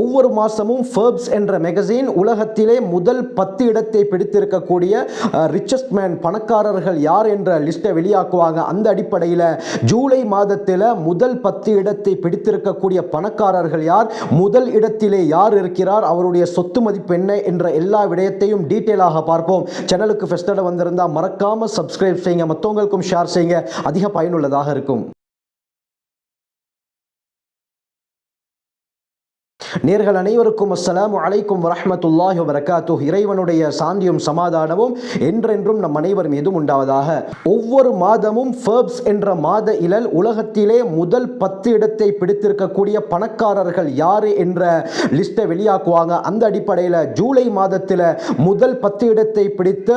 ஒவ்வொரு மாதமும் ஃபோர்ப்ஸ் என்ற மேகசின் உலகத்திலே முதல் 10 இடத்தை பிடித்திருக்கக்கூடிய ரிச்சஸ்ட் மேன் பணக்காரர்கள் யார் என்ற லிஸ்ட்டை வெளியாக்குவாங்க. அந்த அடிப்படையில் ஜூலை மாதத்தில் முதல் 10 இடத்தை பிடித்திருக்கக்கூடிய பணக்காரர்கள் யார், முதல் இடத்திலே யார் இருக்கிறார், அவருடைய சொத்து மதிப்பு என்ன என்ற எல்லா விடயத்தையும் டீட்டெயிலாக பார்ப்போம். சேனலுக்கு ஃபர்ஸ்ட் டைம் வந்திருந்தால் மறக்காமல் சப்ஸ்கிரைப் செய்யுங்க, மற்றவங்களுக்கும் ஷேர் செய்யுங்க, அதிக பயனுள்ளதாக இருக்கும். நேர்கள் அனைவருக்கும் அஸ்ஸலாமு அலைக்கும் வரஹ்மத்துல்லாஹி வபரகாத்துஹு. இறைவனுடைய சாந்தியும் சமாதானமும் என்றென்றும் நம் அனைவர் மீதும் உண்டாவதாக. ஒவ்வொரு மாதமும் ஃபோர்ப்ஸ் என்ற மாத இதழ் உலகத்திலே முதல் 10 இடத்தை பிடித்திருக்கக்கூடிய பணக்காரர்கள் யார் என்ற லிஸ்ட்டை வெளியாக்குவாங்க. அந்த அடிப்படையில் ஜூலை மாதத்தில் முதல் 10 இடத்தை பிடித்த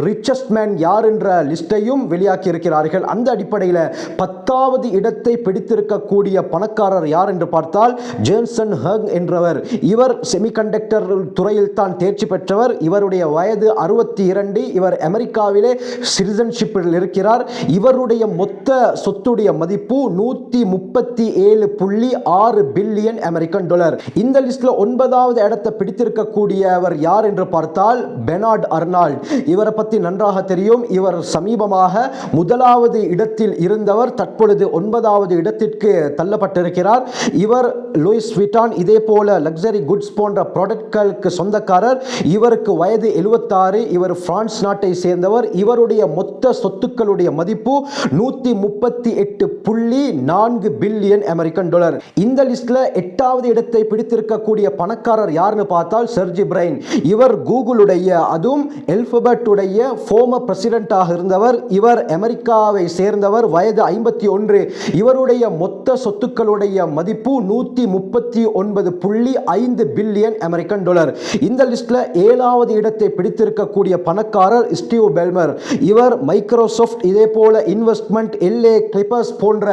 ரிச்சஸ்ட் மேன் யார் என்ற லிஸ்ட்டையும் வெளியாக்கி இருக்கிறார்கள். அந்த அடிப்படையில் 10வது இடத்தை பிடித்திருக்கக்கூடிய பணக்காரர் யார் என்று பார்த்தால் ஜேம்சன் ஹர்க் என்றவர். இவர் செமிகண்டக்டர் துறையில் தான் தேர்ச்சி பெற்றவர். இவருடைய வயது 62. இவர் அமெரிக்காவிலே சிட்டிசன்ஷிப்பில் இருக்கிறார். இவருடைய மொத்த சொத்துடைய மதிப்பு 137.6 பில்லியன் அமெரிக்கன் டாலர். இந்த லிஸ்ட்ல 9வது இடத்தை பிடித்திருக்கக்கூடியவர் யார் என்று பார்த்தால் பெனார்ட் அர்னால்ட். இவரை பற்றி நன்றாக தெரியும். இவர் சமீபமாக 1வது இடத்தில் இருந்தவர் தற்பொழுது 9வது இடத்திற்கு தள்ளப்பட்டிருக்கிறார். இவர் லூயிஸ் விட்டான் இதே போல லக்ஸரி குட்ஸ் போன்ற ப்ராடக்ட்களுக்கு சொந்தக்காரர். இவருக்கு வயது 76. இவர் பிரான்ஸ் நாட்டை சேர்ந்தவர். இவருடைய மொத்த சொத்துக்களுடைய மதிப்பு 138.4 பில்லியன் அமெரிக்கன் டாலர். இந்த லிஸ்ட்ல 8வது இடத்தை பிடித்திருக்கக்கூடிய பணக்காரர் யாருன்னு பார்த்தால் செர்ஜி பிரைன். இவர் கூகுளுடைய அதுவும் அல்பபெட் உடைய ஃபார்மர் பிரசிடென்ட்டாக இருந்தவர். இவர் அமெரிக்காவை சேர்ந்தவர். வயது 51. இவருடைய மொத்த சொத்துக்களுடைய மதிப்பு 139.5 பில்லியன் அமெரிக்கன் டாலர். இந்த லிஸ்ட்ல 7வது இடத்தை பிடித்திருக்கக்கூடிய பணக்காரர் ஸ்டீவ் பெல்மர். இவர் மைக்ரோசாஃப்ட் இதே போல இன்வெஸ்ட்மெண்ட் LA கிளிப்பர்ஸ் போன்ற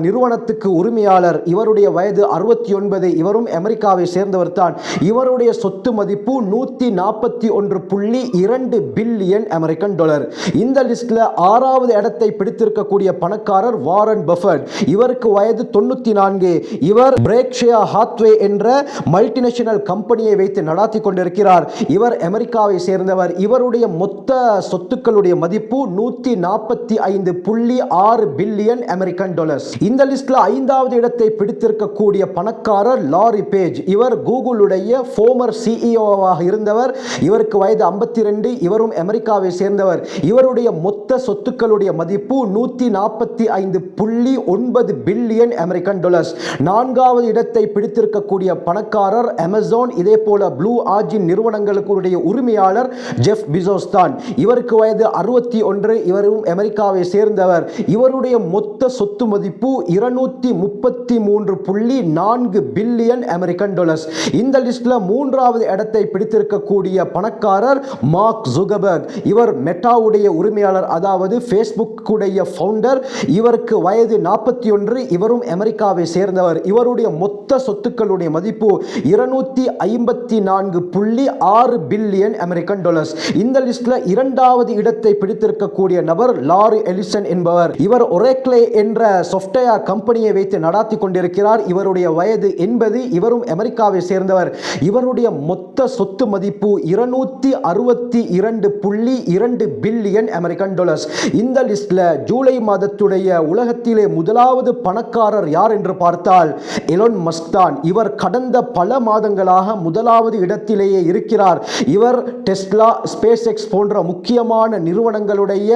நிறுவனத்துக்கு உரிமையாளர். இவருடைய வயது 69. இவரும் அமெரிக்காவை சேர்ந்தவர் தான். இவருடைய சொத்து மதிப்பு 141.2 பில்லியன் அமெரிக்கன் டாலர். இந்த லிஸ்ட்ல 6வது இடத்தை பிடித்திருக்கக்கூடிய பணக்காரர் வாரன் பஃபட். இவருக்கு வயது 94. இவர் பிரேக்ஷியா ஹாத்வே என்ற மல்டிநேஷனல் கம்பெனியை வைத்து நடாத்தி கொண்டிருக்கிறார். இவர் அமெரிக்காவை சேர்ந்தவர். இவருடைய மொத்த சொத்துக்களுடைய மதிப்பு 145.6 பில்லியன் அமெரிக்கன் டாலர்ஸ். இந்த லிஸ்ட்ல 5வது இடத்தை பிடித்திருக்கக்கூடிய பணக்காரர் லாரி பேஜ். இவர் கூகுளுடைய ஃபார்மர் CEO-வாக இருந்தவர். இவருக்கு வயது 52. இவரும் அமெரிக்காவை சேர்ந்தவர். இவருடைய மொத்த சொத்துக்களுடைய மதிப்பு 145.9 பில்லியன் அமெரிக்கன் டாலர்ஸ். 4வது இடத்தை பிடித்திருக்கக்கூடிய பணக்காரர் அமேசான் இதே போல ப்ளூ ஆர்ஜின் நிறுவனங்களுக்கு உரிமையாளர் ஜெஃப் பிசோஸ் தான். இவருக்கு வயது 61. இவரும் அமெரிக்காவை சேர்ந்தவர். இவருடைய மொத்த சொத்து மதிப்பு 233.4 பில்லியன் அமெரிக்கன் டாலர்ஸ். இந்த லிஸ்ட்ல 3வது இடத்தை பிடித்திருக்கக்கூடிய பணக்காரர் மார்க் ஜுகர்பர்க். இவர் மெட்டாவுடைய உரிமையாளர், அதாவது ஃபேஸ்புக் உடைய ஃபவுண்டர். இவருக்கு வயது 41. இவரும் அமெரிக்காவை சேர்ந்தவர். இவருடைய மொத்த சொத்துக்களுடைய மதிப்பு 254.6 பில்லியன் அமெரிக்கன் டாலர்ஸ். இந்த லிஸ்ட்ல 2வது இடத்தை பிடித்திருக்கக்கூடிய நபர் லாரி எலிசன் என்பவர். இவர் ஒரேக்கிளே என்ற சாஃப்ட்வேர் கம்பெனியை வைத்து நடாத்தி கொண்டிருக்கிறார். இவருடைய வயது 80. இவரும் அமெரிக்காவை சேர்ந்தவர். இவருடைய மொத்த சொத்து மதிப்பு 262.2 பில்லியன் அமெரிக்கன் டாலர்ஸ். இந்த லிஸ்ட்ல ஜூலை மாதத்துடைய உலகத்திலே முதலாவது பணக்காரர் யார் என்று பார்த்தால் எலான் மஸ்க் தான். இவர் கடந்த பல மாதங்களாக 1வது இடத்திலேயே இருக்கிறார். இவர் டெஸ்லா, ஸ்பேஸ் எக்ஸ் போன்ற முக்கியமான நிறுவனங்களுடைய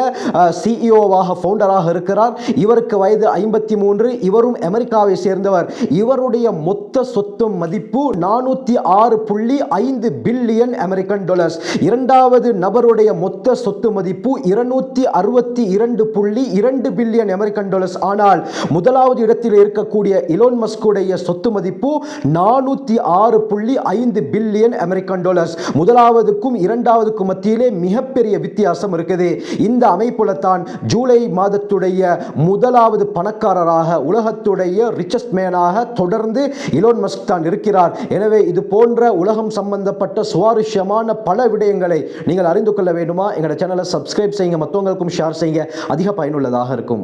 CEO-வாக ஃபவுண்டராக இருக்கிறார். இவருக்கு வயது 53. இவரும் அமெரிக்காவை சேர்ந்தவர். இவருடைய மொத்த சொத்து மதிப்பு 406.5 பில்லியன் அமெரிக்கன் டாலர்ஸ். 2வது நபருடைய மொத்த சொத்து மதிப்பு 262.2 பில்லியன் அமெரிக்கன் டாலர்ஸ். ஆனால் 1வது இடத்தில் இருக்கக்கூடிய எலான் மஸ்குடைய சொத்து மதிப்பு 406.5 பில்லியன் அமெரிக்கன் டாலர்ஸ். 1வதுக்கும் 2வதுக்கும் மத்தியிலே மிகப்பெரிய வித்தியாசம் இருக்குது. இந்த அமைப்புல தான் ஜூலை மாதத்துடைய 1வது பணக்காரராக, உலகத்துடைய ரிச்சஸ்ட் மேனாக தொடர்ந்து எலான் மஸ்க் தான் இருக்கிறார். எனவே இது போன்ற உலகம் சம்பந்தப்பட்ட சுவாரஸ்யமான பல விடயங்களை நீங்கள் அறிந்து கொள்ள வேண்டுமா? எங்களோட சேனலை சப்ஸ்கிரைப் செய்யுங்க, மற்றவங்களுக்கும் ஷேர் செய்யுங்க, அதிக பயனுள்ளதாக இருக்கும்.